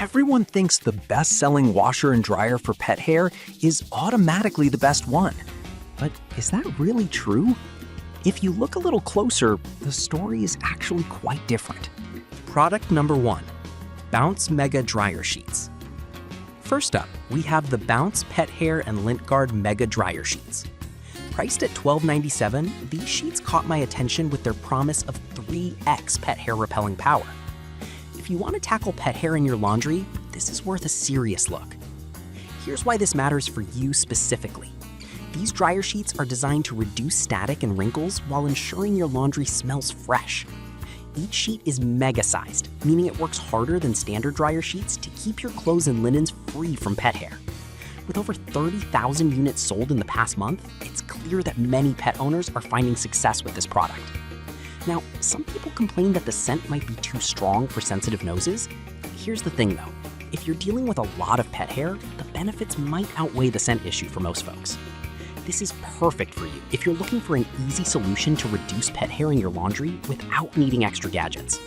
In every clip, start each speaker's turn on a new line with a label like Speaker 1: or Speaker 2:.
Speaker 1: Everyone thinks the best-selling washer and dryer for pet hair is automatically the best one. But is that really true? If you look a little closer, the story is actually quite different. Product number 1, Bounce Mega Dryer Sheets. First up, we have the Bounce Pet Hair and Lint Guard Mega Dryer Sheets. Priced at $12.97, these sheets caught my attention with their promise of 3x pet hair repelling power. If you want to tackle pet hair in your laundry, this is worth a serious look. Here's why this matters for you specifically. These dryer sheets are designed to reduce static and wrinkles while ensuring your laundry smells fresh. Each sheet is mega-sized, meaning it works harder than standard dryer sheets to keep your clothes and linens free from pet hair. With over 30,000 units sold in the past month, it's clear that many pet owners are finding success with this product. Now, some people complain that the scent might be too strong for sensitive noses. Here's the thing though, if you're dealing with a lot of pet hair, the benefits might outweigh the scent issue for most folks. This is perfect for you if you're looking for an easy solution to reduce pet hair in your laundry without needing extra gadgets.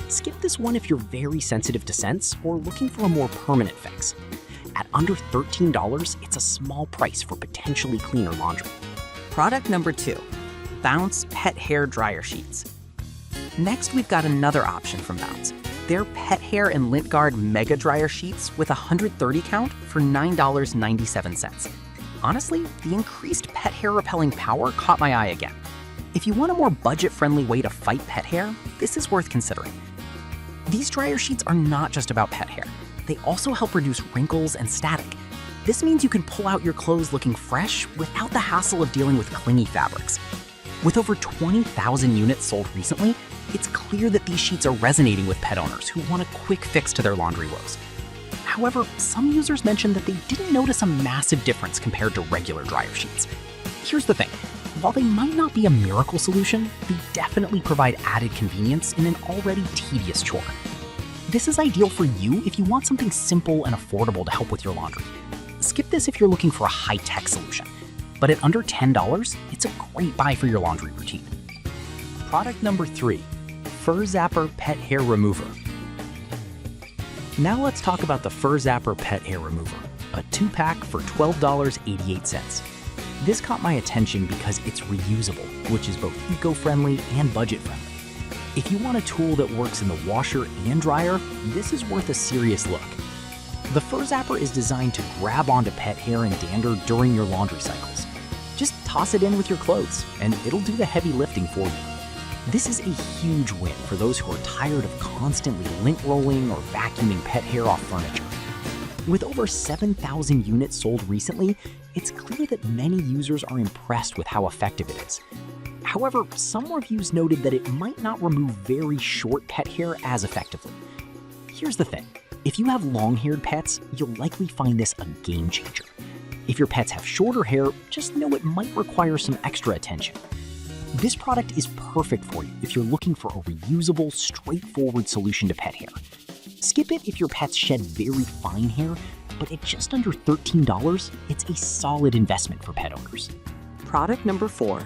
Speaker 1: Skip this one if you're very sensitive to scents or looking for a more permanent fix. At under $13, it's a small price for potentially cleaner laundry.
Speaker 2: Product number 2, Bounce Pet Hair Dryer Sheets. Next, we've got another option from Bounce. They're Pet Hair and Lint Guard Mega Dryer Sheets with a 130 count for $9.97. Honestly, the increased pet hair repelling power caught my eye again. If you want a more budget-friendly way to fight pet hair, this is worth considering. These dryer sheets are not just about pet hair. They also help reduce wrinkles and static. This means you can pull out your clothes looking fresh without the hassle of dealing with clingy fabrics. With over 20,000 units sold recently, it's clear that these sheets are resonating with pet owners who want a quick fix to their laundry woes. However, some users mentioned that they didn't notice a massive difference compared to regular dryer sheets. Here's the thing, while they might not be a miracle solution, they definitely provide added convenience in an already tedious chore. This is ideal for you if you want something simple and affordable to help with your laundry. Skip this if you're looking for a high-tech solution. But at under $10, it's a great buy for your laundry routine. Product number 3, Fur Zapper Pet Hair Remover. Now let's talk about the Fur Zapper Pet Hair Remover, a 2-pack for $12.88. This caught my attention because it's reusable, which is both eco-friendly and budget-friendly. If you want a tool that works in the washer and dryer, this is worth a serious look. The Fur Zapper is designed to grab onto pet hair and dander during your laundry cycles. Just toss it in with your clothes, and it'll do the heavy lifting for you. This is a huge win for those who are tired of constantly lint rolling or vacuuming pet hair off furniture. With over 7,000 units sold recently, it's clear that many users are impressed with how effective it is. However, some reviews noted that it might not remove very short pet hair as effectively. Here's the thing, if you have long-haired pets, you'll likely find this a game changer. If your pets have shorter hair, just know it might require some extra attention. This product is perfect for you if you're looking for a reusable, straightforward solution to pet hair. Skip it if your pets shed very fine hair, but at just under $13, it's a solid investment for pet owners. Product number 4,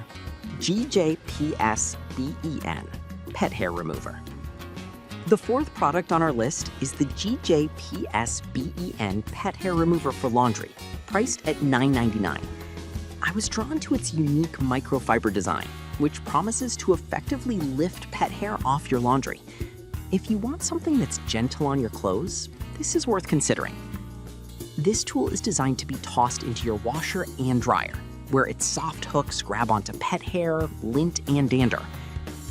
Speaker 2: GJPS BEN Pet Hair Remover. The fourth product on our list is the GJPS BEN Pet Hair Remover for laundry, priced at $9.99. I was drawn to its unique microfiber design, which promises to effectively lift pet hair off your laundry. If you want something that's gentle on your clothes, this is worth considering. This tool is designed to be tossed into your washer and dryer, where its soft hooks grab onto pet hair, lint, and dander.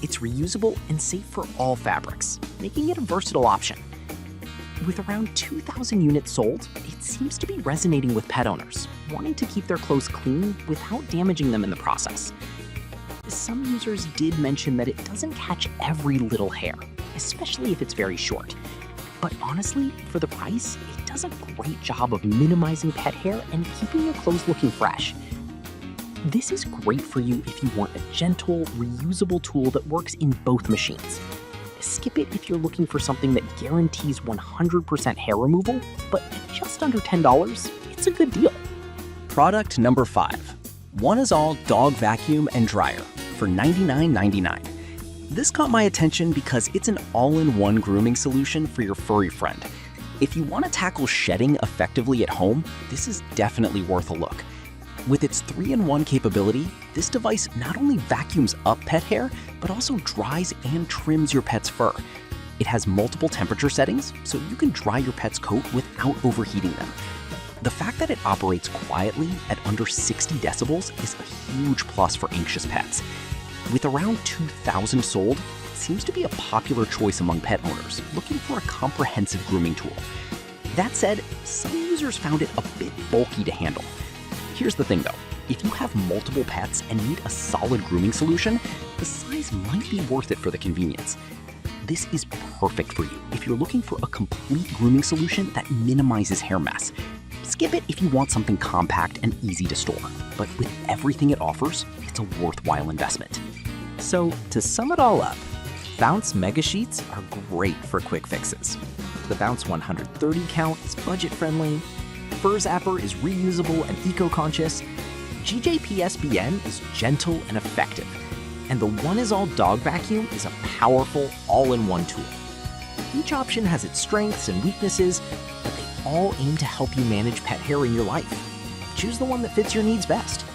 Speaker 2: It's reusable and safe for all fabrics, making it a versatile option. With around 2,000 units sold, it seems to be resonating with pet owners, wanting to keep their clothes clean without damaging them in the process. Some users did mention that it doesn't catch every little hair, especially if it's very short. But honestly, for the price, it does a great job of minimizing pet hair and keeping your clothes looking fresh. This is great for you if you want a gentle, reusable tool that works in both machines. Skip it if you're looking for something that guarantees 100% hair removal, but at just under $10, it's a good deal.
Speaker 1: Product number 5, One Is All Dog Vacuum and Dryer for $99.99. This caught my attention because it's an all-in-one grooming solution for your furry friend. If you want to tackle shedding effectively at home, this is definitely worth a look. With its 3-in-1 capability, this device not only vacuums up pet hair, but also dries and trims your pet's fur. It has multiple temperature settings, so you can dry your pet's coat without overheating them. The fact that it operates quietly at under 60 decibels is a huge plus for anxious pets. With around 2,000 sold, it seems to be a popular choice among pet owners looking for a comprehensive grooming tool. That said, some users found it a bit bulky to handle. Here's the thing though, if you have multiple pets and need a solid grooming solution, the size might be worth it for the convenience. This is perfect for you if you're looking for a complete grooming solution that minimizes hair mess. Skip it if you want something compact and easy to store, but with everything it offers, it's a worthwhile investment.
Speaker 2: So, to sum it all up, Bounce Mega Sheets are great for quick fixes. The Bounce 130 count is budget-friendly, Fur Zapper is reusable and eco-conscious, GJP-SBN is gentle and effective, and the One Is All Dog Vacuum is a powerful, all-in-one tool. Each option has its strengths and weaknesses, but they all aim to help you manage pet hair in your life. Choose the one that fits your needs best.